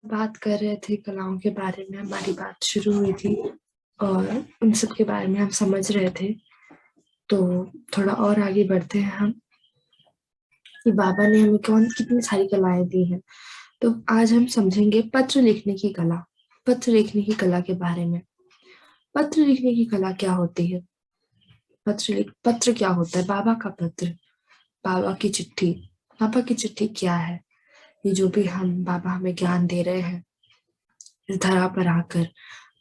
बात कर रहे थे कलाओं के बारे में, हमारी बात शुरू हुई थी और उन सब के बारे में हम समझ रहे थे। तो थोड़ा और आगे बढ़ते हैं हम कि बाबा ने हमें कौन कितनी सारी कलाएं दी हैं। तो आज हम समझेंगे पत्र लिखने की कला। पत्र लिखने की कला के बारे में। पत्र लिखने की कला क्या होती है? पत्र क्या होता है? बाबा का पत्र, बाबा की चिट्ठी। बाबा की चिट्ठी क्या है? ये जो भी हम बाबा हमें ज्ञान दे रहे हैं इस धरा पर आकर,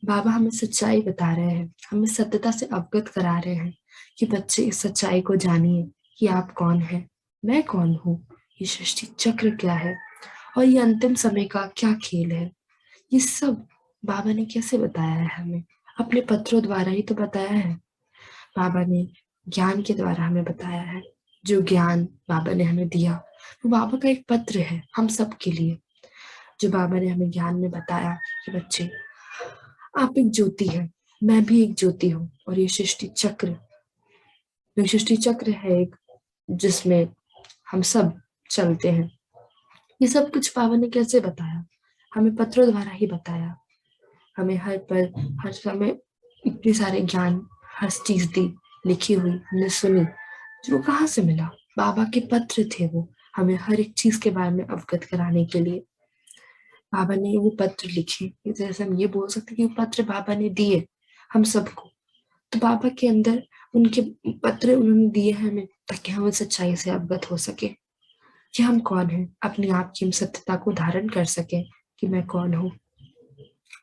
बाबा हमें सच्चाई बता रहे हैं, हमें सत्यता से अवगत करा रहे हैं कि बच्चे इस सच्चाई को जानिए कि आप कौन हैं, मैं कौन हूँ, ये सृष्टि चक्र क्या है और ये अंतिम समय का क्या खेल है। ये सब बाबा ने कैसे बताया है हमें? अपने पत्रों द्वारा ही तो बताया है। बाबा ने ज्ञान के द्वारा हमें बताया है। जो ज्ञान बाबा ने हमें दिया वो बाबा का एक पत्र है हम सब के लिए। जो बाबा ने हमें ज्ञान में बताया कि बच्चे, आप एक ज्योति हैं, मैं भी एक ज्योति हूँ और ये सृष्टि चक्र है एक, जिसमें हम सब चलते हैं। ये सब कुछ बाबा ने कैसे बताया? हमें पत्रों द्वारा ही बताया। हमें हर पल हर समय इतने सारे ज्ञान, हर चीज दी, लिखी हुई हमने सुनी। जो कहाँ से मिला? बाबा के पत्र थे वो, हमें हर एक चीज के बारे में अवगत कराने के लिए। बाबा ने वो पत्र लिखे, जैसे हम ये बोल सकते हैं कि वो पत्र बाबा ने दिए हम सबको। तो बाबा के अंदर उनके पत्र उन्होंने दिए हैं हमें ताकि हम उस सच्चाई से अवगत हो सके कि हम कौन हैं, अपने आप की हम सत्यता को धारण कर सके कि मैं कौन हूँ।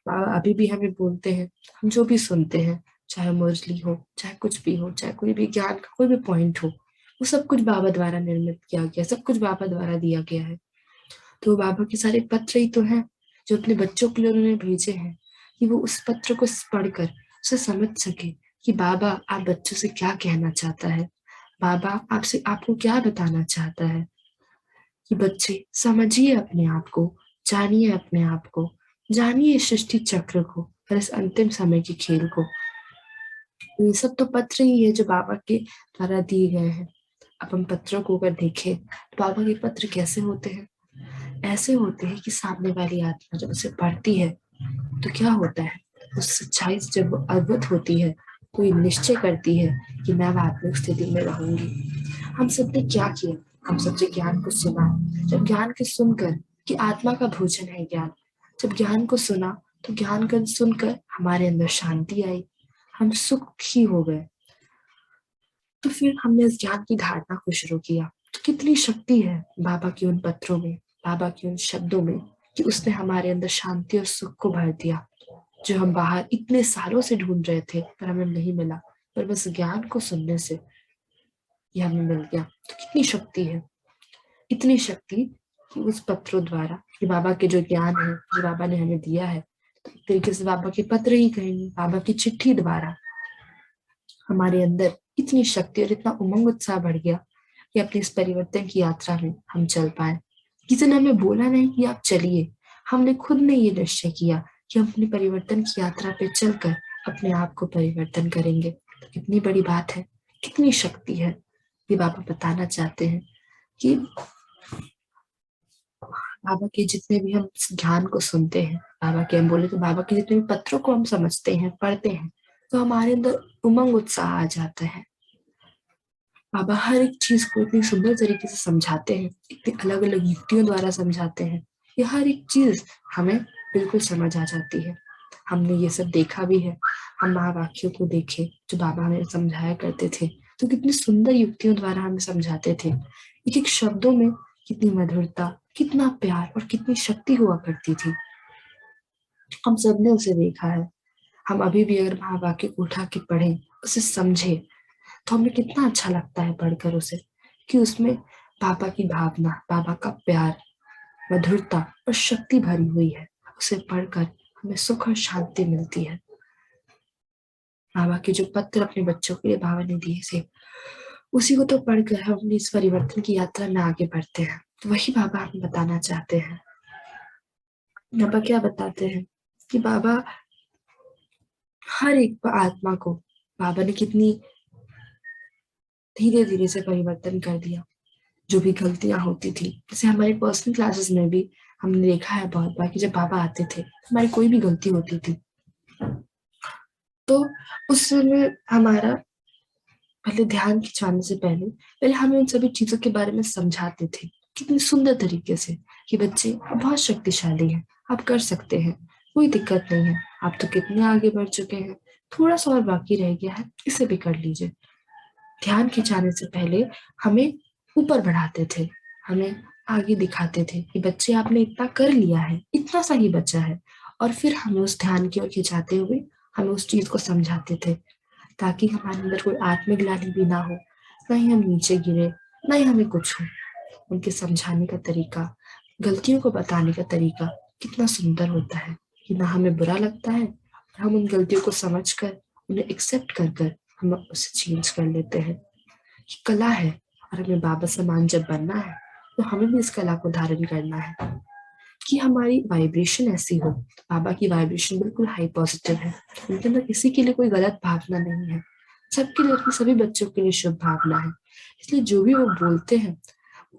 बाबा अभी भी हमें बोलते हैं, हम जो भी सुनते हैं, चाहे मुरली हो, चाहे कुछ भी हो, चाहे कोई भी ज्ञान का कोई भी पॉइंट हो, वो सब कुछ बाबा द्वारा निर्मित किया गया, सब कुछ बाबा द्वारा दिया गया है। तो बाबा के सारे पत्र ही तो हैं जो अपने बच्चों के लिए उन्होंने भेजे हैं कि वो उस पत्र को पढ़कर उसे समझ सके कि बाबा आप बच्चों से क्या कहना चाहता है, बाबा आपसे आपको क्या बताना चाहता है। कि बच्चे समझिए अपने आप को, जानिए अपने आप को, जानिए इस सृष्टि चक्र को और इस अंतिम समय के खेल को। ये सब तो पत्र ही है जो बाबा के द्वारा दिए गए हैं। अब हम पत्रों को अगर देखें तो बाबा के पत्र कैसे होते हैं? ऐसे होते हैं कि सामने वाली आत्मा जब उसे पढ़ती है तो क्या होता है, उस सच्चाई से जब वो अवगत होती है तो ये निश्चय करती है कि मैं अब आत्मिक स्थिति में रहूंगी। हम सबने क्या किया? हम सबसे ज्ञान को सुना। जब ज्ञान को सुनकर, कि आत्मा का भोजन है ज्ञान, जब ज्ञान को सुना तो ज्ञान को सुनकर हमारे अंदर शांति आई, हम सुखी हो गए। तो फिर हमने इस ज्ञान की धारणा को शुरू किया। तो कितनी शक्ति है बाबा के उन पत्रों में, बाबा के उन शब्दों में, कि उसने हमारे अंदर शांति और सुख को भर दिया जो हम बाहर इतने सालों से ढूंढ रहे थे पर हमें नहीं मिला। पर बस ज्ञान को सुनने से ये हमें मिल गया। तो कितनी शक्ति है, इतनी शक्ति कि उस पत्रों द्वारा, कि बाबा के जो ज्ञान है जो बाबा ने हमें दिया है, तो एक तरीके से बाबा के पत्र ही कहेंगे, बाबा की चिट्ठी द्वारा हमारे अंदर इतनी शक्ति और इतना उमंग उत्साह बढ़ गया कि अपनी इस परिवर्तन की यात्रा में हम चल पाए। किसी ने हमें बोला नहीं कि आप चलिए, हमने खुद ने ये निश्चय किया कि हम अपनी परिवर्तन की यात्रा पे चलकर अपने आप को परिवर्तन करेंगे। तो कितनी बड़ी बात है, कितनी शक्ति है। ये बाबा बताना चाहते हैं कि बाबा के जितने भी हम ज्ञान को सुनते हैं, बाबा के हम बोले तो बाबा के जितने भी पत्रों को हम समझते हैं, पढ़ते हैं, तो हमारे अंदर उमंग उत्साह आ जाता है। बाबा हर एक चीज को इतनी सुंदर तरीके से समझाते हैं, इतनी अलग अलग युक्तियों द्वारा समझाते हैं, ये हर एक चीज हमें बिल्कुल समझ आ जाती है। हमने ये सब देखा भी है। हम महावाक्यों को देखे जो बाबा हमें समझाया करते थे, तो कितनी सुंदर युक्तियों द्वारा हमें समझाते थे। एक एक शब्दों में कितनी मधुरता, कितना प्यार और कितनी शक्ति हुआ करती थी। हम सबने उसे देखा है। हम अभी भी अगर महावाक्य को उठा के पढ़ें, उसे समझे, तो हमें कितना अच्छा लगता है पढ़कर उसे, कि उसमें पापा की भावना, पापा का प्यार, मधुरता और शक्ति भरी हुई है। उसे पढ़कर हमें सुख और शांति मिलती है। बाबा के जो पत्र अपने बच्चों के लिए बाबा ने दिए थे, उसी को तो पढ़कर हम अपनी इस परिवर्तन की यात्रा में आगे बढ़ते हैं। तो वही बाबा हमें बताना चाहते हैं। बाबा क्या बताते हैं कि बाबा हर एक आत्मा को, बाबा ने कितनी धीरे धीरे से परिवर्तन कर दिया। जो भी गलतियां होती थी, जैसे हमारी पर्सनल क्लासेस में भी हमने देखा है बहुत बार कि जब बाबा आते थे, हमारी कोई भी गलती होती थी, तो उस समय हमारा पहले ध्यान खिंचाने से पहले पहले हमें उन सभी चीजों के बारे में समझाते थे कितनी सुंदर तरीके से कि बच्चे आप बहुत शक्तिशाली हैं, आप कर सकते हैं, कोई दिक्कत नहीं है, आप तो कितने आगे बढ़ चुके हैं, थोड़ा सा और बाकी रह गया है, इसे भी कर लीजिए। ध्यान खिंचाने से पहले हमें ऊपर बढ़ाते थे, हमें आगे दिखाते थे कि बच्चे आपने इतना कर लिया है, इतना सा ही बचा है, और फिर हमें उस ध्यान की ओर खिंचाते हुए हमें उस चीज को समझाते थे, ताकि हमारे अंदर कोई आत्मग्लानि भी ना हो, ना ही हम नीचे गिरे, ना ही हमें कुछ हो। उनके समझाने का तरीका, गलतियों को बताने का तरीका कितना सुंदर होता है कि ना हमें बुरा लगता है, और हम उन गलतियों को समझ कर उन्हें एक्सेप्ट कर कर हम उसे चेंज कर लेते हैं। ये कला है, और हमें बाबा समान जब बनना है तो हमें भी इस कला को धारण करना है कि हमारी वाइब्रेशन ऐसी हो। बाबा की वाइब्रेशन बिल्कुल हाई पॉजिटिव है, उनके अंदर किसी के लिए कोई गलत भावना नहीं है, सबके लिए, अपने सभी बच्चों के लिए शुभ भावना है। इसलिए जो भी वो बोलते हैं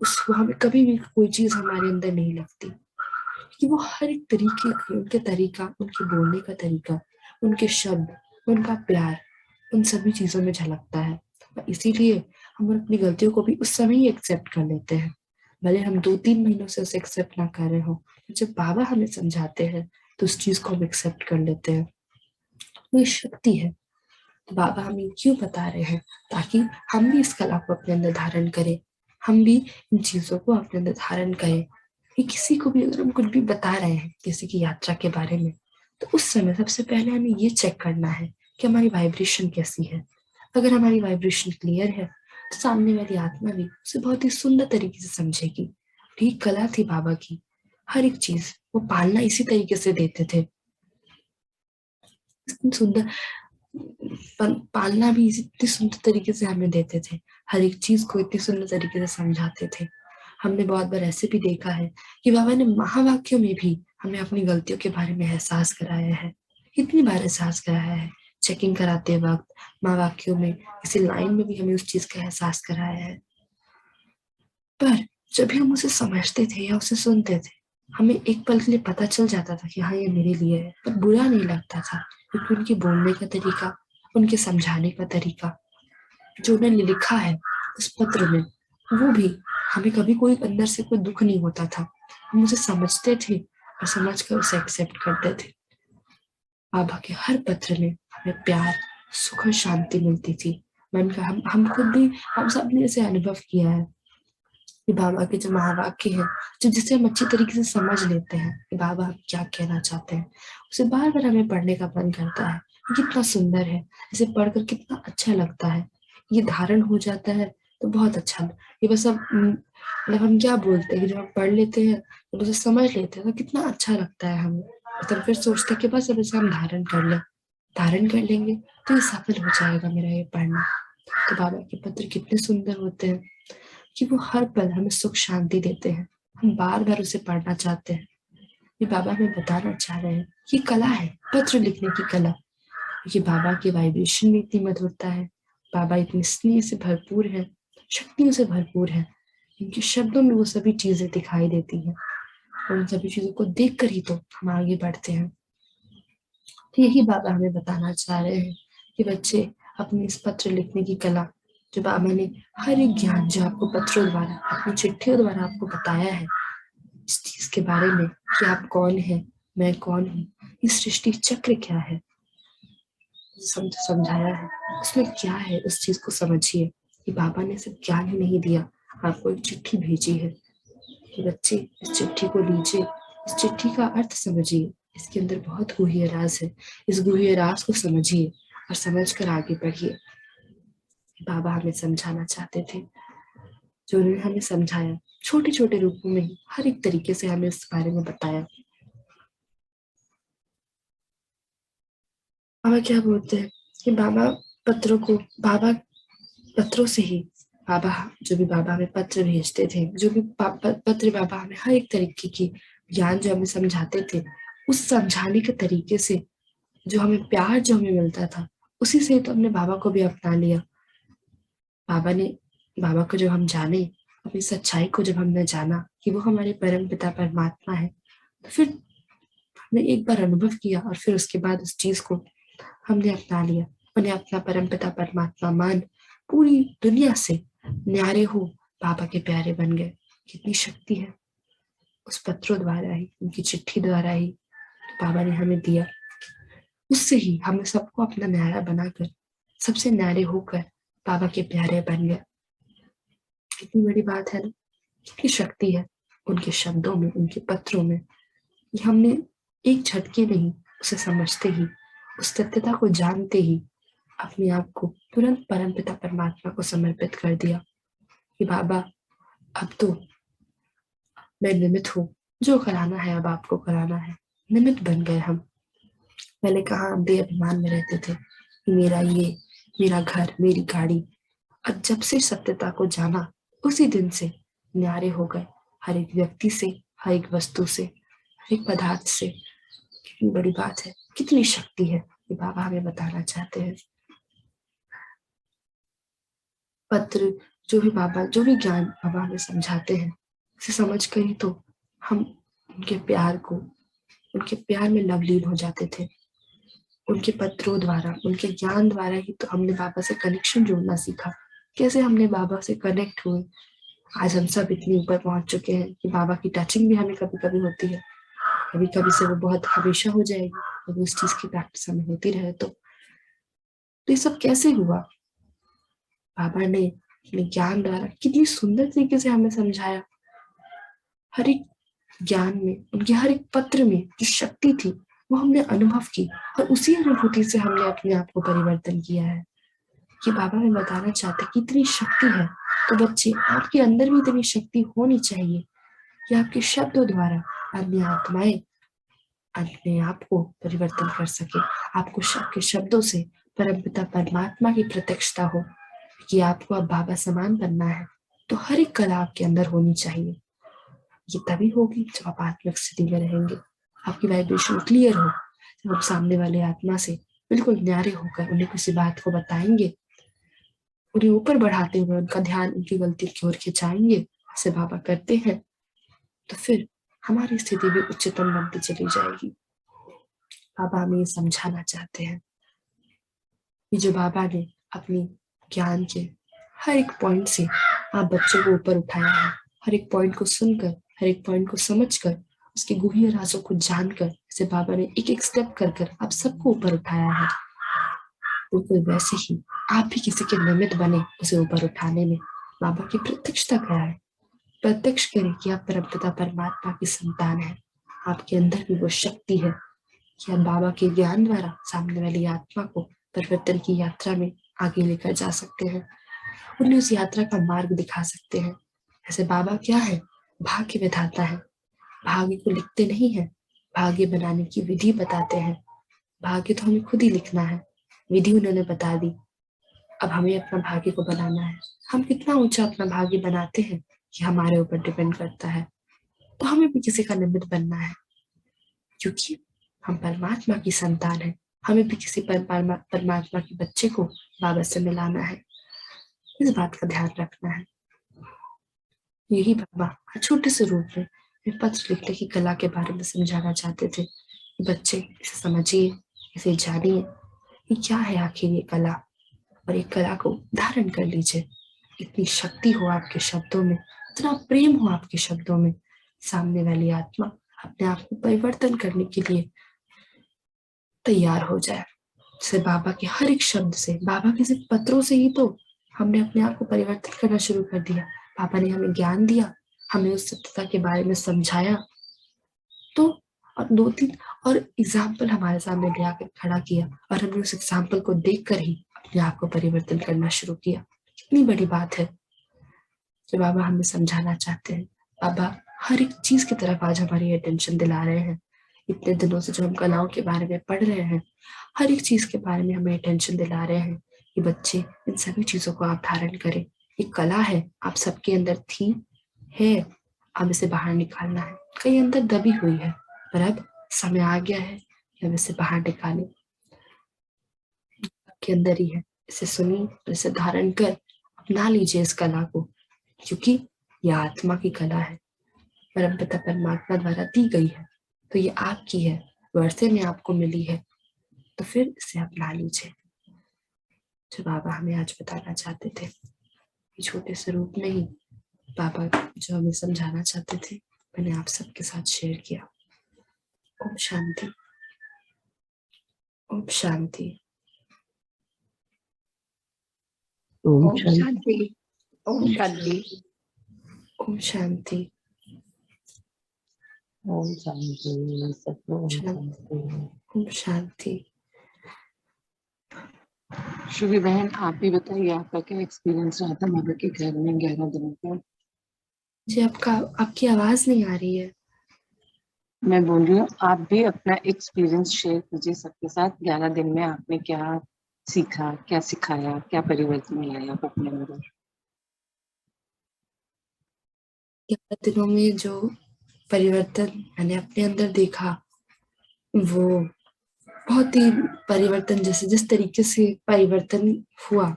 उस वो हमें कभी भी कोई चीज हमारे अंदर नहीं लगती, कि वो हर एक तरीके की, उनके तरीका, उनके बोलने का तरीका, उनके शब्द, उनका प्यार, उन सभी चीजों में झलकता है। और इसीलिए हम अपनी गलतियों को भी उस समय ही एक्सेप्ट कर लेते हैं, भले हम 2-3 महीनों से उसे एक्सेप्ट ना कर रहे हो। जब बाबा हमें समझाते हैं तो उस चीज को हम एक्सेप्ट कर लेते हैं। वो एक शक्ति है। तो बाबा हमें क्यों बता रहे हैं? ताकि हम भी इस कला को अपने अंदर धारण करें, हम भी इन चीजों को अपने अंदर धारण करें। कि किसी को भी अगर हम कुछ भी बता रहे हैं किसी की यात्रा के बारे में, तो उस समय सबसे पहले हमें ये चेक करना है कि हमारी वाइब्रेशन कैसी है। अगर हमारी वाइब्रेशन क्लियर है तो सामने वाली आत्मा भी उसे बहुत ही सुंदर तरीके से समझेगी। ठीक कला थी बाबा की, हर एक चीज वो पालना इसी तरीके से देते थे, इतनी सुंदर पालना भी इतनी सुंदर तरीके से हमें देते थे, हर एक चीज को इतनी सुंदर तरीके से समझाते थे। हमने बहुत बार ऐसे भी देखा है कि बाबा ने महावाक्यों में भी हमें अपनी गलतियों के बारे में एहसास कराया है। कितनी बार एहसास कराया है, चेकिंग कराते वक्त, महावाक्यों में किसी लाइन में भी हमें उस चीज का एहसास कराया है। पर जब भी हम उसे समझते थे या उसे सुनते थे, हमें एक पल के लिए पता चल जाता था कि हाँ ये मेरे लिए है, पर बुरा नहीं लगता था, क्योंकि उनके बोलने का तरीका, उनके समझाने का तरीका, जो उन्होंने लिखा है उस पत्र में, वो भी हमें कभी कोई अंदर से कोई दुख नहीं होता था। हम उसे समझते थे और समझ कर उसे एक्सेप्ट करते थे। बाबा के हर पत्र में हमें प्यार, सुख और शांति मिलती थी। मन का हम खुद भी, हम सब ने इसे अनुभव किया है कि बाबा के जो महावाक्य है, जो जिसे हम अच्छी तरीके से समझ लेते हैं कि बाबा हम क्या कहना चाहते हैं, उसे बार बार हमें पढ़ने का मन करता है। ये कितना सुंदर है, इसे पढ़कर कितना अच्छा लगता है, ये धारण हो जाता है तो बहुत अच्छा। ये बस अब मतलब हम क्या बोलते हैं कि जब हम पढ़ लेते हैं तो उसे समझ लेते हैं तो कितना अच्छा लगता है हमें। तब फिर सोचते हैं कि बस अब इसे हम धारण कर लें, धारण कर लेंगे तो ये सफल हो जाएगा मेरा ये पढ़ना। तो बाबा के पत्र कितने सुंदर होते हैं कि वो हर पल हमें सुख शांति देते हैं, हम बार बार उसे पढ़ना चाहते हैं। ये बाबा हमें बताना चाह रहे हैं, ये कला है, पत्र लिखने की कला। ये बाबा की वाइब्रेशन में इतनी मधुरता है, बाबा इतनी स्नेह से भरपूर है, शक्तियों से भरपूर है, इनके शब्दों में वो सभी चीजें दिखाई देती हैं, और उन सभी चीजों को देख कर ही तो हम आगे बढ़ते हैं। तो यही बाबा हमें बताना चाह रहे हैं कि बच्चे अपनी इस पत्र लिखने की कला, जो बाबा ने हर एक ज्ञान जो आपको पत्रों द्वारा, अपनी चिट्ठियों द्वारा आपको बताया है, इस चीज के बारे में कि आप कौन है, मैं कौन हूँ, इस सृष्टि चक्र क्या है, समझाया है, उसमें क्या है, उस चीज को समझिए कि बाबा ने सिर्फ ज्ञान ही नहीं दिया, आपको एक चिट्ठी भेजी है कि बच्चे इस चिट्ठी को लीजिए, इस चिट्ठी का अर्थ समझिए, इसके अंदर बहुत गूढ़ राज है, इस गूढ़ राज को समझिए और समझकर आगे बढ़िए। बाबा हमें समझाना चाहते थे, जो उन्होंने हमें समझाया छोटे छोटे रूपों में ही, हर एक तरीके से हमें इस बारे में बताया। बाबा क्या बोलते हैं कि बाबा पत्रों से ही, बाबा जो भी बाबा हमें पत्र भेजते थे, जो भी पत्र बाबा हमें हर एक तरीके की ज्ञान जो हमें समझाते थे, उस समझाने के तरीके से जो हमें प्यार जो हमें मिलता था, उसी से तो हमने बाबा को भी अपना लिया। बाबा ने, बाबा को जब हम जाने अपनी सच्चाई को जब हमने जाना कि वो हमारे परम पिता परमात्मा है, तो फिर हमने एक बार अनुभव किया और फिर उसके बाद उस चीज को हमने अपना लिया, उन्हें अपना परमपिता परमात्मा मान पूरी दुनिया से न्यारे हो बाबा के प्यारे बन गए। कितनी शक्ति है उस पत्रों द्वारा ही, उनकी चिट्ठी द्वारा ही तो बाबा ने हमें दिया। उससे ही हमें सबको अपना न्यारा बनाकर, सबसे न्यारे होकर बाबा के प्यारे बन गए। कितनी बड़ी बात है ना, कितनी शक्ति है उनके शब्दों में, उनके पत्रों में। कि हमने एक झटके में ही उसे समझते ही, उस सत्यता को जानते ही अपने आप को तुरंत परमपिता परमात्मा को समर्पित कर दिया कि बाबा अब तो मैं निमित्त हूँ, जो कराना है अब आपको कराना है। निमित्त बन गए हम। पहले कहाँ हम देहाभिमान में रहते थे कि मेरा ये, मेरा घर, मेरी गाड़ी। और जब से सत्यता को जाना उसी दिन से न्यारे हो गए हर एक व्यक्ति से, हर एक वस्तु से, हर एक पदार्थ से। कितनी बड़ी बात है, कितनी शक्ति है कि बाबा हमें बताना चाहते हैं। पत्र जो भी बाबा, जो भी ज्ञान बाबा हमें समझाते हैं, उसे समझ कर ही तो हम उनके प्यार को, उनके प्यार में लवलीन हो जाते थे। उनके पत्रों द्वारा, उनके ज्ञान द्वारा ही तो हमने बाबा से कनेक्शन जोड़ना सीखा। कैसे हमने बाबा से कनेक्ट हुए। आज हम सब इतने ऊपर पहुंच चुके हैं कि बाबा की टचिंग भी हमें कभी कभी होती है, कभी कभी से वो बहुत हमेशा हो जाएगी, अगर उस चीज की प्रैक्टिस हमें होती रहे तो ये सब कैसे हुआ। बाबा ने अपने ज्ञान द्वारा कितनी सुंदर तरीके से हमें समझाया। हर एक ज्ञान में, उनके हर एक पत्र में जो शक्ति थी वो हमने अनुभव की, और उसी अनुभूति से हमने अपने आप को परिवर्तन किया है। कि बाबा हमें बताना चाहते कि इतनी शक्ति है, तो बच्चे आपके अंदर भी इतनी शक्ति होनी चाहिए कि आपके शब्दों द्वारा अपनी आत्माएं अपने आप को परिवर्तन कर सके। आपको आपके शब्दों से परमपिता परमात्मा की प्रत्यक्षता हो कि आपको अब बाबा समान बनना है। तो हर एक कला आपके अंदर होनी चाहिए। ये तभी होगी जब आप आत्मिक स्थिति में रहेंगे, आपकी वाइब्रेशन क्लियर हो, जब आप सामने वाले आत्मा से बिल्कुल न्यारे होकर उन्हें किसी बात को बताएंगे, उन्हें ऊपर बढ़ाते हुए उनका ध्यान उनकी गलती की ओर खिंचाएंगे, ऐसे बाबा करते हैं, तो फिर हमारी स्थिति भी उच्चतम बनती चली जाएगी। बाबा हमें ये समझाना चाहते हैं कि जो बाबा ने अपनी ज्ञान के हर एक पॉइंट से आप बच्चों को ऊपर उठाया है, हर एक पॉइंट को सुनकर, हर एक पॉइंट को समझकर, उसके गूढ़ राजों को जानकर, जैसे बाबा ने एक एक स्टेप कर कर आप सबको ऊपर उठाया है, बिल्कुल वैसे ही आप भी किसी के निमित्त बने उसे ऊपर उठाने में। बाबा की प्रत्यक्षता कराए, प्रत्यक्ष करें कि आप परमपिता परमात्मा की संतान है। आपके अंदर भी वो शक्ति है कि आप बाबा के ज्ञान द्वारा सामने वाली आत्मा को परिवर्तन की यात्रा में आगे लेकर जा सकते हैं, उन्हें उस यात्रा का मार्ग दिखा सकते हैं। ऐसे बाबा क्या है, भाग्य विधाता है। भाग्य को लिखते नहीं है, भाग्य बनाने की विधि बताते हैं। भाग्य तो हमें खुद ही लिखना है, विधि उन्होंने बता दी। अब हमें अपना भाग्य को बनाना है। हम कितना ऊंचा अपना भाग्य बनाते हैं ये हमारे ऊपर डिपेंड करता है। तो हमें भी किसी का निमित्त बनना है, क्योंकि हम परमात्मा की संतान है। हमें भी किसी परमात्मा के बच्चे को बाबा से मिलाना है। इस बात का ध्यान रखना है। यही बाबा छोटे से रूप में पत्र लिखने की कला के बारे में समझाना चाहते थे कि बच्चे इसे समझिए, इसे जानिए, ये क्या है आखिर ये कला, और एक कला को धारण कर लीजिए। इतनी शक्ति हो आपके शब्दों में, इतना प्रेम हो आपके शब्दों में, सामने वाली आत्मा अपने आप को परिवर्तन करने के लिए तैयार हो जाए। जैसे बाबा के हर एक शब्द से, बाबा के सिर्फ पत्रों से ही तो हमने अपने आप को परिवर्तन करना शुरू कर दिया। बाबा ने हमें ज्ञान दिया, हमें उस सत्यता के बारे में समझाया, तो और दो तीन और एग्जाम्पल हमारे सामने ले आकर खड़ा किया, और हमने उस एग्जाम्पल को देखकर ही अपने आप को परिवर्तन करना शुरू किया। कितनी बड़ी बात है जो बाबा हमें समझाना चाहते हैं। बाबा हर एक चीज की तरफ आज हमारी अटेंशन दिला रहे हैं। इतने दिनों से जो हम कलाओं के बारे में पढ़ रहे हैं, हर एक चीज के बारे में हमें अटेंशन दिला रहे हैं कि बच्चे इन सभी चीजों को आप धारण करें। एक कला है, आप सबके अंदर थी, है, अब इसे बाहर निकालना है। कहीं अंदर दबी हुई है, पर अब समय आ गया है कि हम इसे बाहर निकालें। आपके अंदर ही है, इसे सुनिए और इसे धारण कर अपना लीजिए इस कला को, क्योंकि ये आत्मा की कला है, परमपिता परमात्मा द्वारा दी गई है, तो ये आपकी है, वर्षे में आपको मिली है, तो फिर इसे अपना लीजिए। जो बाबा हमें आज बताना चाहते थे, ये छोटे से रूप में ही बाबा जो हमें समझाना चाहते थे, मैंने आप सबके साथ शेयर किया। ओम शांति, ओम शांति, ओम ओम शांति, ओम शांति, ओम शांति, ओम शांति, सत्य ओम शांति। ओम शांति। श्रुति बहन आप भी बताइए आपका क्या एक्सपीरियंस रहा था बाबा के घर में 11 दिनों का। जी आपकी आवाज नहीं आ रही है। मैं बोल रही हूँ आप भी अपना एक्सपीरियंस शेयर कीजिए सबके साथ। 11 दिन में आपने क्या सीखा, क्या सिखाया, क्या परिवर्तन लाया आप अपने अंदर। 11 दिनों में जो परिवर्तन मैंने अपने अंदर देखा, वो बहुत ही परिवर्तन, जैसे जिस तरीके से परिवर्तन हुआ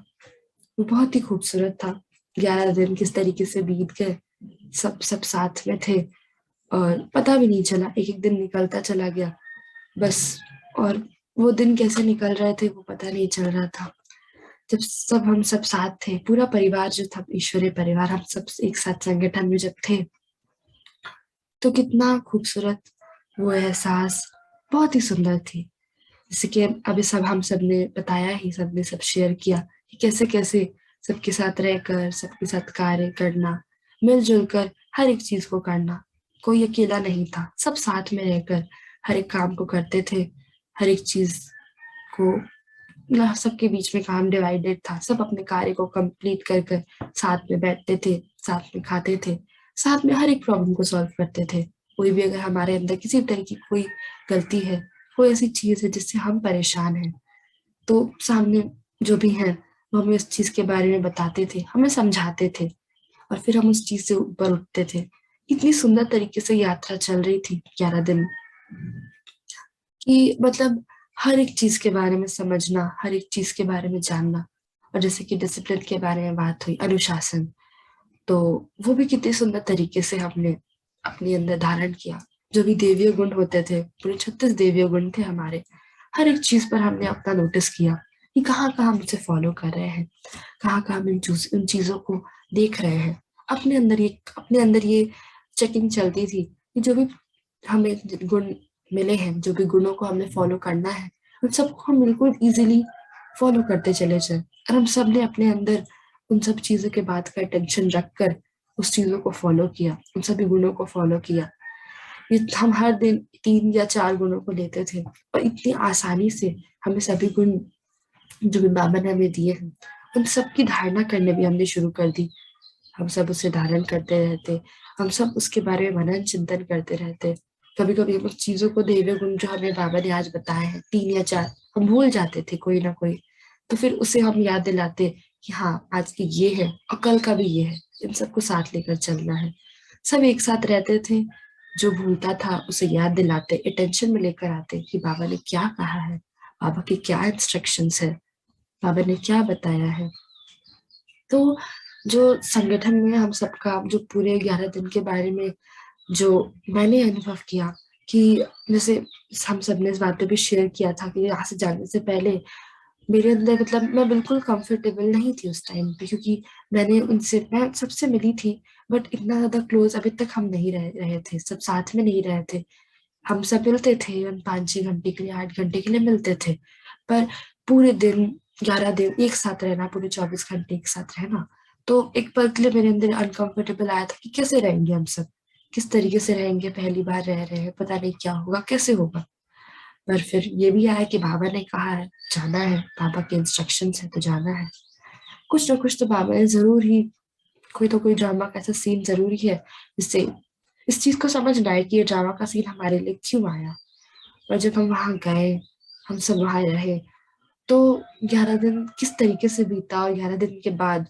वो बहुत ही खूबसूरत था। 11 दिन किस तरीके से बीत गए, सब सब साथ में थे और पता भी नहीं चला, एक एक दिन निकलता चला गया बस। और वो दिन कैसे निकल रहे थे वो पता नहीं चल रहा था। जब हम सब साथ थे, पूरा परिवार जो था, ईश्वरीय परिवार, हम सब एक साथ संगठन में जब थे, तो कितना खूबसूरत वो एहसास, बहुत ही सुंदर थी। जैसे कि अभी सब हम सब ने बताया ही, सबने सब शेयर किया कि कैसे कैसे सबके साथ रहकर, सबके साथ कार्य करना, मिलजुल कर हर एक चीज को करना, कोई अकेला नहीं था, सब साथ में रहकर हर एक काम को करते थे। हर एक चीज को, सबके बीच में काम डिवाइडेड था, सब अपने कार्य को कंप्लीट कर कर साथ में बैठते थे, साथ में खाते थे, साथ में हर एक प्रॉब्लम को सॉल्व करते थे। कोई भी अगर हमारे अंदर किसी तरह की कोई गलती है, कोई ऐसी चीज है जिससे हम परेशान हैं, तो सामने जो भी हैं वो हमें उस चीज के बारे में बताते थे, हमें समझाते थे, और फिर हम उस चीज से ऊपर उठते थे। इतनी सुंदर तरीके से यात्रा चल रही थी 11 दिन, कि मतलब हर एक चीज के बारे में समझना, हर एक चीज के बारे में जानना। और जैसे कि डिसिप्लिन के बारे में बात हुई, अनुशासन, तो वो भी कितने सुंदर तरीके से हमने अपने अंदर धारण किया। जो भी देवीय गुण होते थे, पूरे 36 देवीय गुण थे हमारे, हर एक चीज पर हमने अपना नोटिस किया कि कहाँ कहाँ हम उसे फॉलो कर रहे हैं, कहाँ कहाँ हम इन चीजों को देख रहे हैं। अपने अंदर ये चेकिंग चलती थी कि जो भी हमें गुण मिले हैं, जो भी गुणों को हमने फॉलो करना है, उन सबको हम बिल्कुल इजीली फॉलो करते चले जाए। और हम सब ने अपने अंदर उन सब चीजों के बात का टेंशन रखकर उस चीजों को फॉलो किया, उन सभी गुणों को फॉलो किया। ये हम हर दिन 3 या 4 गुणों को लेते थे, और इतनी आसानी से हमें सभी गुण जो भी बाबा ने हमें दिए हैं, उन सब की धारणा करने भी हमने शुरू कर दी। हम सब उसे धारण करते रहते, हम सब उसके बारे में मनन चिंतन करते रहते। कभी कभी हम उस चीजों को, देवे गुण जो हमें बाबा ने आज बताए हैं 3 या 4, हम भूल जाते थे कोई ना कोई, तो फिर उसे हम याद दिलाते कि हाँ आज की ये है और कल का भी ये है, इन सबको साथ लेकर चलना है। सब एक साथ रहते थे, जो भूलता था उसे याद दिलाते, अटेंशन में लेकर आते कि बाबा ने क्या कहा है, बाबा की क्या इंस्ट्रक्शंस है, बाबा ने क्या बताया है। तो जो संगठन में हम सबका जो पूरे 11 दिन के बारे में जो मैंने अनुभव किया, कि जैसे हम सब ने इस बात पे भी शेयर किया था कि यहाँ से जाने से पहले मेरे अंदर, मतलब मैं बिल्कुल कंफर्टेबल नहीं थी उस टाइम पे, क्योंकि मैं सबसे मिली थी, बट इतना ज्यादा क्लोज अभी तक हम नहीं रहे थे, सब साथ में नहीं रहे थे। हम सब मिलते थे 5-6 घंटे के लिए, 8 घंटे के लिए मिलते थे, पर पूरे दिन 11 दिन एक साथ रहना, पूरे 24 घंटे एक साथ रहना, तो एक पल के लिए मेरे अंदर अनकंफर्टेबल आया था कि कैसे रहेंगे हम सब, किस तरीके से रहेंगे, पहली बार रह रहे हैं, पता नहीं क्या होगा, कैसे होगा। पर फिर ये भी आया कि बाबा ने कहा है जाना है, बाबा के इंस्ट्रक्शंस है तो जाना है। कुछ ना कुछ तो बाबा ने जरूर ही, कोई तो कोई ड्रामा का ऐसा सीन जरूरी है जिससे इस चीज को समझना है कि ये ड्रामा का सीन हमारे लिए क्यों आया। और जब हम वहां गए, हम सब वहां रहे, तो 11 दिन किस तरीके से बीता, और 11 दिन के बाद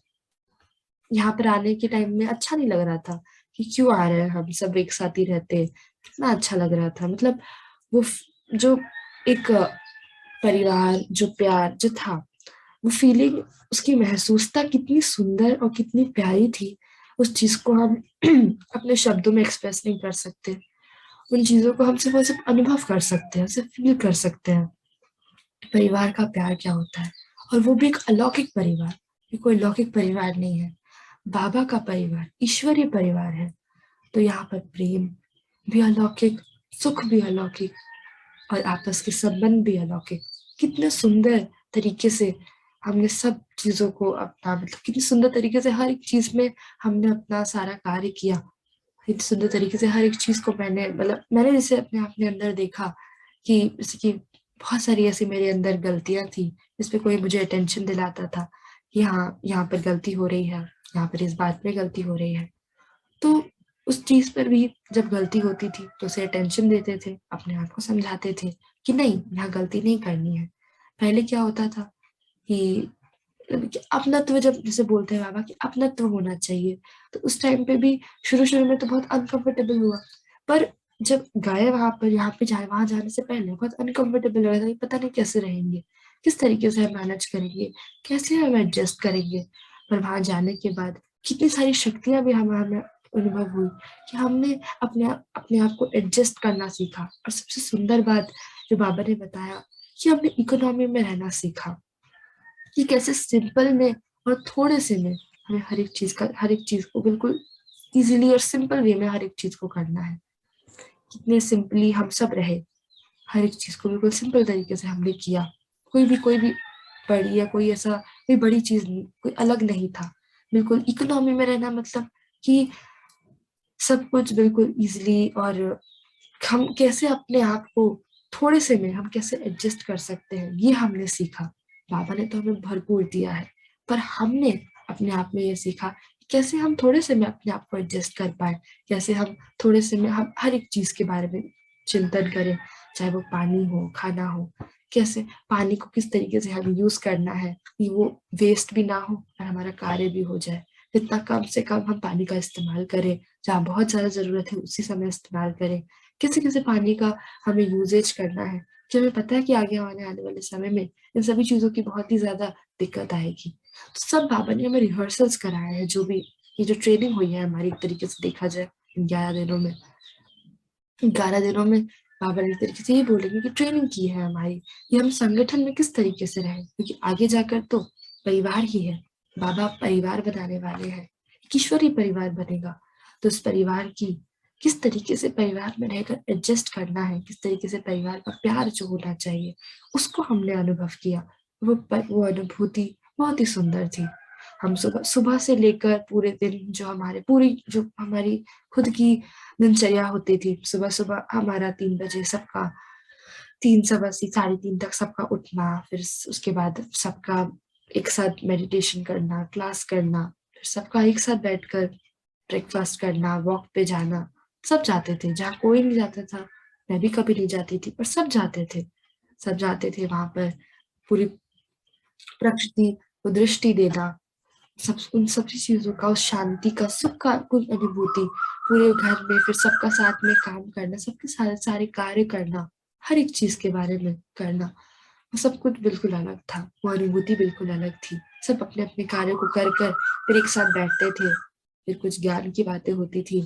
यहाँ पर आने के टाइम में अच्छा नहीं लग रहा था कि क्यों आ रहे हैं, हम सब एक साथ ही रहते, कितना अच्छा लग रहा था। मतलब वो जो एक परिवार, जो प्यार जो था, वो फीलिंग, उसकी महसूसता कितनी सुंदर और कितनी प्यारी थी। उस चीज को हम अपने शब्दों में एक्सप्रेस नहीं कर सकते। उन चीजों को हम सिर्फ अनुभव कर सकते हैं, सिर्फ फील कर सकते हैं। परिवार का प्यार क्या होता है, और वो भी एक अलौकिक परिवार। ये कोई लौकिक परिवार नहीं है, बाबा का परिवार ईश्वरीय परिवार है। तो यहाँ पर प्रेम भी अलौकिक, सुख भी अलौकिक, और आपस के संबंध भी अलौकिक। कितने सुंदर तरीके से हमने सब चीजों को अपना, मतलब कितनी सुंदर तरीके से हर एक चीज में हमने अपना सारा कार्य किया। इतनी सुंदर तरीके से हर एक चीज को मैंने जैसे अपने आप में अंदर देखा कि जैसे कि बहुत सारी ऐसी मेरे अंदर गलतियां थी, जिसपे कोई मुझे अटेंशन दिलाता था कि हाँ यहाँ पर गलती हो रही है, यहाँ पर इस बात में गलती हो रही है। तो उस चीज पर भी जब गलती होती थी तो उसे अटेंशन देते थे, अपने आप को समझाते थे कि नहीं, यहाँ गलती नहीं करनी है। पहले क्या होता था कि अपनत्व, जब जैसे बोलते हैं बाबा कि अपनत्व होना चाहिए, तो उस टाइम पे भी शुरू शुरू में तो बहुत अनकंफर्टेबल हुआ। पर जब गए वहां पर, यहाँ पे जाए, वहां जाने से पहले बहुत अनकंफर्टेबल लगा था कि पता नहीं कैसे रहेंगे, किस तरीके से हम मैनेज करेंगे, कैसे हम एडजस्ट करेंगे। पर वहां जाने के बाद कितनी सारी शक्तियां भी हमें अनुभव हुई कि हमने अपने आप को एडजस्ट करना सीखा। और सबसे सुंदर बात जो बाबा ने बताया कि हमने इकोनॉमी में रहना सीखा, कि कैसे सिंपल में और थोड़े से में हमें हर एक चीज को बिल्कुल इजीली और सिंपल वे में हर एक चीज को करना है। कितने सिंपली हम सब रहे, हर एक चीज को बिल्कुल सिंपल तरीके से हमने किया। कोई भी बड़ी या कोई ऐसा कोई बड़ी चीज नहीं, कोई अलग नहीं था। बिल्कुल इकोनॉमी में रहना मतलब कि सब कुछ बिल्कुल इजीली, और हम कैसे अपने आप को थोड़े से में हम कैसे एडजस्ट कर सकते हैं, ये हमने सीखा। बाबा ने तो हमें भरपूर दिया है, पर हमने अपने आप में ये सीखा कि कैसे हम थोड़े से में अपने आप को एडजस्ट कर पाए, कैसे हम थोड़े से में हम हर एक चीज के बारे में चिंतन करें, चाहे वो पानी हो, खाना हो। कैसे पानी को किस तरीके से हमें यूज करना है कि वो वेस्ट भी ना हो और हमारा कार्य भी हो जाए। जितना कम से कम हम पानी का इस्तेमाल करें, जहाँ बहुत ज्यादा जरूरत है उसी समय इस्तेमाल करें। किसी किसी पानी का हमें यूजेज करना है, कि हमें पता है कि आने आने वाले समय में इन सभी चीजों की बहुत ही ज्यादा दिक्कत आएगी। तो सब बाबा ने हमें रिहर्सल्स कराए हैं, जो भी ये जो ट्रेनिंग हुई है हमारी, एक तरीके से देखा जाए इन 11 दिनों में। 11 दिनों में बाबा ने एक तरीके से ये बोलेंगे कि ट्रेनिंग की है हमारी, कि हम संगठन में किस तरीके से रहें, क्योंकि आगे जाकर तो परिवार ही है। बाबा परिवार बनाने वाले हैं, ईश्वरीय परिवार बनेगा। तो उस परिवार की किस तरीके से परिवार में रहकर एडजस्ट करना है, किस तरीके से परिवार का प्यार जो होना चाहिए, उसको हमने अनुभव किया। वो अनुभूति बहुत ही सुंदर थी। हम सुबह सुबह से लेकर पूरे दिन, जो हमारी खुद की दिनचर्या होती थी, सुबह सुबह हमारा 3 बजे सबका, 3 सवा 3 3:30 तक सबका उठना, फिर उसके बाद सबका एक साथ मेडिटेशन करना, क्लास करना, फिर सबका एक साथ बैठकर ब्रेकफास्ट करना, वॉक पे जाना। सब जाते थे, जहाँ कोई नहीं जाता था, मैं भी कभी नहीं जाती थी, पर सब जाते थे। सब जाते थे वहां पर, पूरी प्रकृति को दृष्टि देना, सब उन सभी चीजों का, उस शांति का, सुख का कुछ अनुभूति, पूरे घर में फिर सबका साथ में काम करना, सबके सारे सारे कार्य करना, हर एक चीज के बारे में करना, वो सब कुछ बिल्कुल अलग था। वो अनुभूति बिल्कुल अलग थी। सब अपने अपने कार्य को कर कर फिर एक साथ बैठते थे, फिर कुछ ज्ञान की बातें होती थी,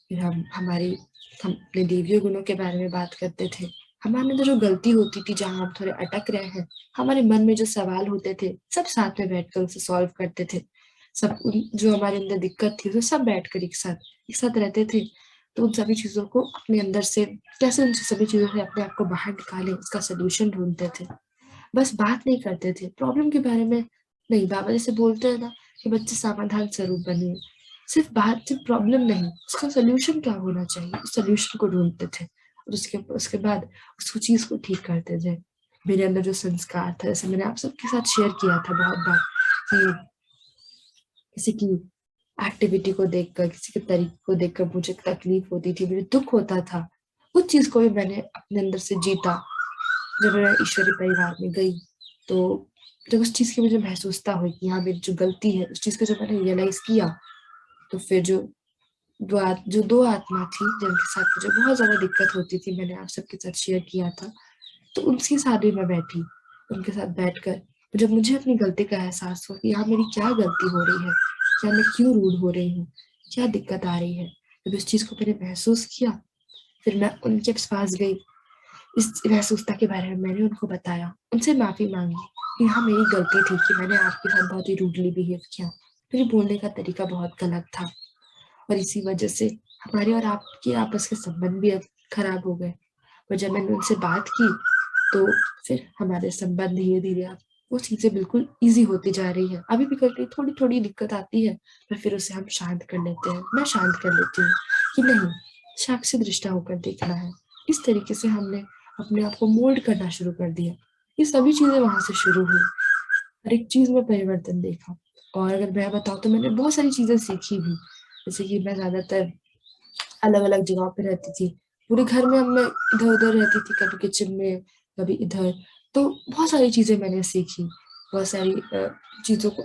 फिर हम अपने देवियों गुणों के बारे में बात करते थे। हमारे अंदर जो गलती होती थी, जहाँ हम थोड़े अटक रहे हैं, हमारे मन में जो सवाल होते थे, सब साथ में बैठकर उसे सॉल्व करते थे। जो हमारे अंदर दिक्कत थी, उसे सब बैठकर एक साथ रहते थे। तो उन सभी चीजों को अपने अंदर से कैसे, उन सभी चीजों से अपने आप को बाहर निकाले, उसका सोल्यूशन ढूंढते थे। बस बात नहीं करते थे प्रॉब्लम के बारे में। नहीं, बाबा जैसे बोलते हैं ना कि बच्चे समाधान स्वरूप बने, सिर्फ प्रॉब्लम नहीं, उसका सोल्यूशन क्या होना चाहिए, उस सोल्यूशन को ढूंढते थे, और उसके उसके बाद उस चीज को ठीक करते थे। मेरे अंदर जो संस्कार था, जैसे मैंने आप सबके साथ शेयर किया था बहुत बार, कि किसी की एक्टिविटी को देखकर, किसी के तरीके को देखकर मुझे तकलीफ होती थी, मुझे दुख होता था। उस चीज को भी मैंने अपने अंदर से जीता। जब मैं ईश्वरीय परिवार में गई, तो जब उस चीज की मुझे महसूसता हुई कि हाँ मेरी जो गलती है, उस चीज को जब मैंने रियलाइज किया, तो फिर जो दो आत्मा थी जिनके साथ मुझे बहुत ज्यादा दिक्कत होती थी, मैंने आप सबके साथ शेयर किया था, तो उनकी साथ भी मैं बैठी। उनके साथ बैठकर जब मुझे अपनी गलती का एहसास हुआ कि यहाँ मेरी क्या गलती हो रही है, क्या मैं क्यों रूड हो रही हूँ, क्या दिक्कत आ रही है। जब इस चीज को मैंने महसूस किया, फिर मैं उनके पास गई, इस महसूसता के बारे में मैंने उनको बताया, उनसे माफी मांगी कि हाँ मेरी गलती थी कि मैंने आपके साथ बहुत ही रूडली बिहेव किया, मेरे बोलने का तरीका बहुत गलत था, और इसी वजह से हमारे और आपके आपस के संबंध भी अब खराब हो गए। और जब मैंने उनसे बात की तो फिर हमारे संबंध धीरे धीरे अब वो चीजें बिल्कुल इजी होती जा रही है। अभी भी कभी थोड़ी थोड़ी दिक्कत आती है, पर फिर उसे हम शांत कर लेते हैं, मैं शांत कर लेती हूँ कि नहीं, साक्षी दृष्टा होकर देखना है। इस तरीके से हमने अपने आप को मोल्ड करना शुरू कर दिया। ये सभी चीजें वहां से शुरू हुई, हर एक चीज में परिवर्तन देखा। और अगर मैं बताऊँ तो मैंने बहुत सारी चीजें सीखी भी, जैसे कि मैं ज्यादातर अलग अलग जगहों पे रहती थी, पूरे घर में अब मैं इधर उधर रहती थी, कभी किचन में कभी इधर। तो बहुत सारी चीजें मैंने सीखी, बहुत सारी चीजों को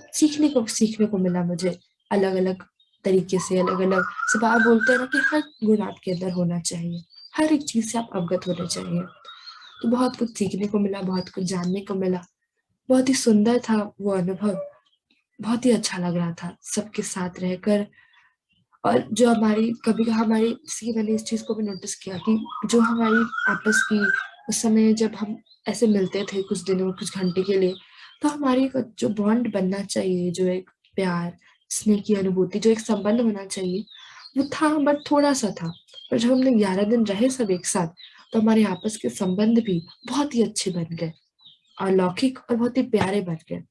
सीखने को मिला मुझे, अलग अलग तरीके से, अलग अलग। सब आप बोलते हैं ना कि हर गुण आपके अंदर होना चाहिए, हर एक चीज से आप अवगत होने चाहिए। तो बहुत कुछ सीखने को मिला, बहुत कुछ जानने को मिला, बहुत ही सुंदर था वो अनुभव, बहुत ही अच्छा लग रहा था सबके साथ रहकर। और जो हमारी कभी हमारी सी मैंने इस चीज को भी नोटिस किया कि जो हमारी आपस की उस समय जब हम ऐसे मिलते थे कुछ दिनों कुछ घंटे के लिए, तो हमारी एक जो बॉन्ड बनना चाहिए, जो एक प्यार स्नेह की अनुभूति, जो एक संबंध होना चाहिए, वो था, बट थोड़ा सा था। पर जब हमने 11 दिन रहे सब एक साथ, तो हमारे आपस के संबंध भी बहुत ही अच्छे बन गए, अलौकिक और बहुत ही प्यारे बन गए।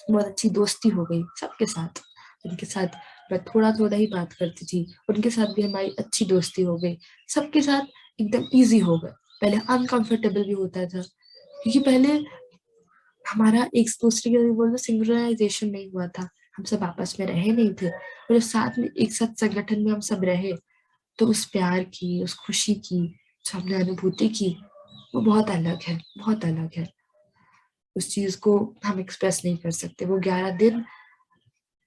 बहुत अच्छी दोस्ती हो गई सबके साथ। उनके साथ मैं थोड़ा थोड़ा ही बात करती थी, उनके साथ भी हमारी अच्छी दोस्ती हो गई, सबके साथ एकदम इजी हो गए। पहले अनकंफर्टेबल भी होता था, क्योंकि पहले हमारा एक दूसरे के बोल सिंक्रोनाइजेशन नहीं हुआ था, हम सब आपस में रहे नहीं थे। और जब साथ में एक साथ संगठन में हम सब रहे, तो उस प्यार की, उस खुशी की जो हमने अनुभूति की, वो बहुत अलग है, बहुत अलग है। उस चीज को हम एक्सप्रेस नहीं कर सकते। वो 11 दिन,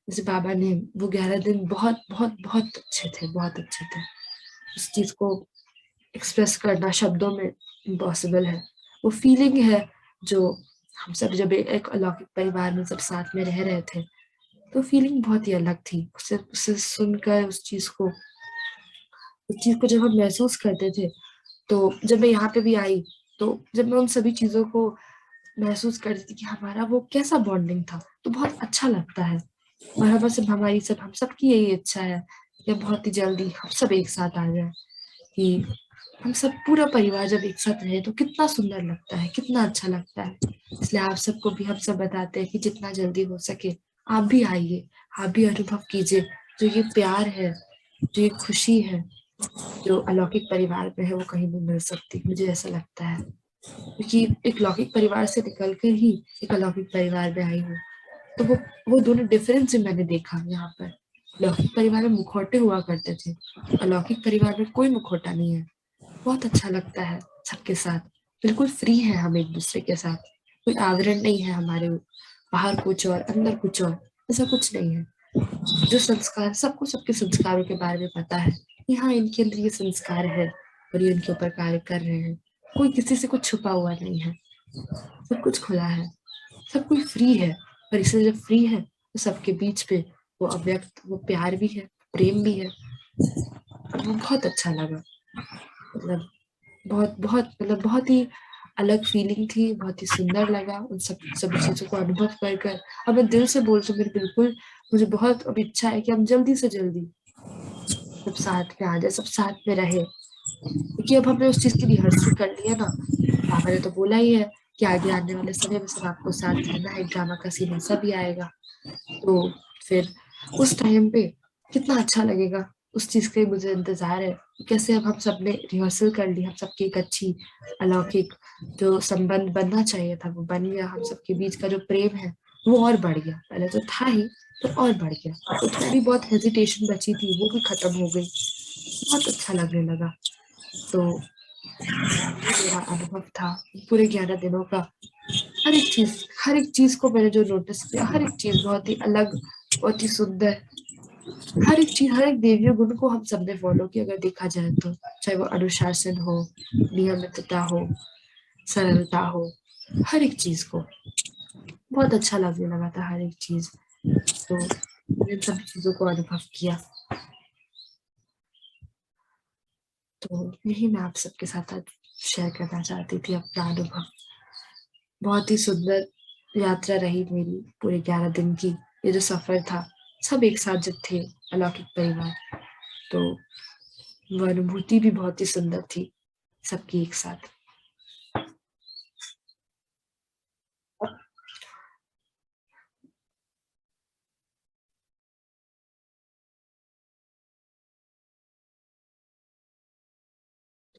जैसे बाबा ने, वो 11 दिन बहुत बहुत बहुत अच्छे थे, बहुत अच्छे थे। उस चीज को एक्सप्रेस करना शब्दों में इम्पॉसिबल है। वो फीलिंग है जो हम सब जब एक अलौकिक परिवार में सब साथ में रह रहे थे, तो फीलिंग बहुत ही अलग थी। उसे उसे सुनकर उस चीज को जब हम महसूस करते थे, तो जब मैं यहाँ पे भी आई, तो जब मैं उन सभी चीजों को महसूस करती थी कि हमारा वो कैसा बॉन्डिंग था, तो बहुत अच्छा लगता है। और हम सबकी यही इच्छा है कि बहुत ही जल्दी हम सब एक साथ आ जाए, कि हम सब पूरा परिवार जब एक साथ रहे तो कितना सुंदर लगता है, कितना अच्छा लगता है। इसलिए आप सबको भी हम सब बताते हैं कि जितना जल्दी हो सके आप भी आइए, आप भी अनुभव कीजिए जो ये प्यार है, जो ये खुशी है, जो अलौकिक परिवार में है, वो कहीं नहीं मिल सकती, मुझे ऐसा लगता है। क्योंकि एक लौकिक परिवार से निकलकर ही एक अलौकिक परिवार में आई हूँ, तो वो दोनों डिफरेंस भी मैंने देखा यहाँ पर। लौकिक परिवार में मुखौटे हुआ करते थे, अलौकिक परिवार में कोई मुखौटा नहीं है। बहुत अच्छा लगता है सबके साथ, बिल्कुल फ्री है हम एक दूसरे के साथ, कोई आवरण नहीं है हमारे, बाहर कुछ और अंदर कुछ और, ऐसा कुछ नहीं है। जो संस्कार, सबको सबके संस्कारों के बारे में पता है कि हाँ इनके अंदर ये संस्कार है और ये इनके ऊपर कार्य कर रहे हैं। कोई किसी से कुछ छुपा हुआ नहीं है, सब कुछ खुला है, सब कोई फ्री है। पर इसलिए जब फ्री है तो सबके बीच पे वो अव्यक्त वो प्यार भी है, प्रेम भी है, और वो बहुत अच्छा लगा। मतलब बहुत बहुत मतलब बहुत ही अलग फीलिंग थी, बहुत ही सुंदर लगा उन सभी चीजों को अनुभव कर। और मैं दिल से बोल तो मेरे बिल्कुल, मुझे बहुत अब इच्छा है कि हम जल्दी से जल्दी सब साथ में आ जाए, सब साथ में रहे। क्योंकि अब हमने उस चीज की रिहर्सल कर ली है ना, पापा ने तो बोला ही है कि आगे आने वाले समय में सब आपको साथ रहना है, ड्रामा का सीन ऐसा भी आएगा। तो फिर उस टाइम पे कितना अच्छा लगेगा, उस चीज का ही मुझे इंतजार है। कैसे अब हम सब ने रिहर्सल कर ली, हम सबकी एक अच्छी अलौकिक जो संबंध बनना चाहिए था वो बन गया, हम सबके बीच का जो प्रेम है वो और बढ़ गया, पहले तो था ही तो और बढ़ गया। तो थोड़ी बहुत हेजिटेशन बची थी वो भी खत्म हो गई, बहुत अच्छा लगने लगा। तो ये मेरा अनुभव था पूरे 11 दिनों का। हर एक चीज को मैंने जो नोटिस किया, हर एक चीज बहुत ही अलग, बहुत ही सुंदर। हर एक चीज, हर एक देवीय गुण को हम सबने फॉलो किया अगर देखा जाए तो, चाहे वो अनुशासन हो, नियमितता हो, सरलता हो, हर एक चीज को बहुत अच्छा लगने लगा था, हर एक चीज। तो मैंने इन सभी चीजों को अनुभव किया। तो यही मैं आप सबके साथ आज शेयर करना चाहती थी अपना अनुभव। बहुत ही सुंदर यात्रा रही मेरी पूरे 11 दिन की। ये जो सफर था, सब एक साथ जब थे, अलौकिक परिवार, तो वो अनुभूति भी बहुत ही सुंदर थी सबकी एक साथ।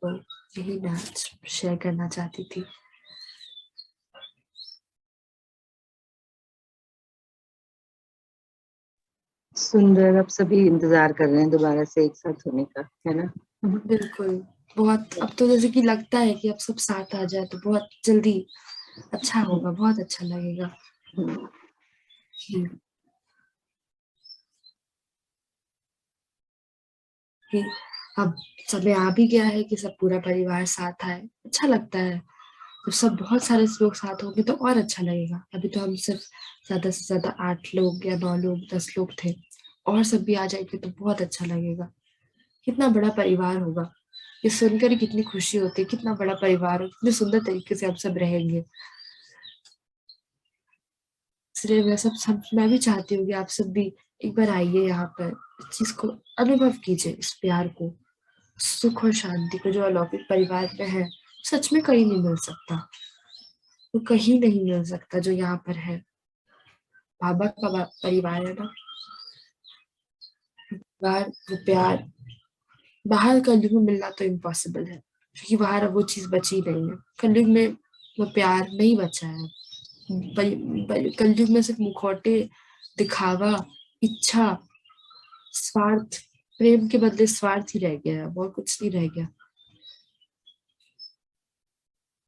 तो यही मैं आज शेयर करना चाहती थी। सुंदर। अब सभी इंतजार कर रहे हैं दोबारा से एक साथ होने का, है ना? बिल्कुल। बहुत अब तो जैसे कि लगता है कि अब सब साथ आ जाए तो बहुत जल्दी अच्छा होगा, बहुत अच्छा लगेगा कि अब समय आ भी गया है कि सब पूरा परिवार साथ आए। अच्छा लगता है जब सब बहुत सारे लोग साथ होंगे तो और अच्छा लगेगा। अभी तो हम सिर्फ ज्यादा से ज्यादा 8 लोग या 9 लोग 10 लोग थे, और सब भी आ जाएंगे तो बहुत अच्छा लगेगा। कितना बड़ा परिवार होगा, ये सुनकर ही कितनी खुशी होती है। कितना बड़ा परिवार हो, कितने सुंदर तरीके से हम सब रहेंगे। इसलिए मैं भी चाहती हूँ कि आप सब भी एक बार आइए यहाँ पर, इस चीज को अनुभव कीजिए, इस प्यार को, सुख और शांति को जो अलौकिक परिवार में है। सच में कहीं नहीं मिल सकता, वो कहीं नहीं मिल सकता जो यहाँ पर है। बाबा का परिवार है ना, बाहर वो प्यार, बाहर कलयुग में मिलना तो इम्पॉसिबल है, क्योंकि बाहर अब वो चीज बची नहीं है। कलयुग में वो प्यार नहीं बचा है। कलयुग में सिर्फ मुखौटे, दिखावा, इच्छा, स्वार्थ, प्रेम के बदले स्वार्थ ही रह गया है, और कुछ नहीं रह गया।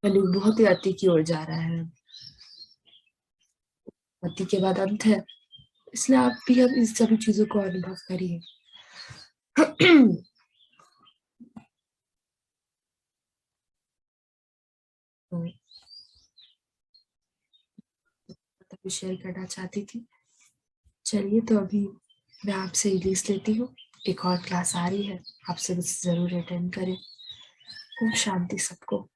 कलयुग बहुत ही अति की ओर जा रहा है। अति के बाद अंत है, इसलिए आप भी अब इन सभी चीजों को अनुभव करिए। तो तभी शेयर करना चाहती थी। चलिए, तो अभी मैं आपसे रिलीज लेती हूँ। एक और क्लास आ रही है, आप सब इसे जरूर अटेंड करें। ओम शांति सबको।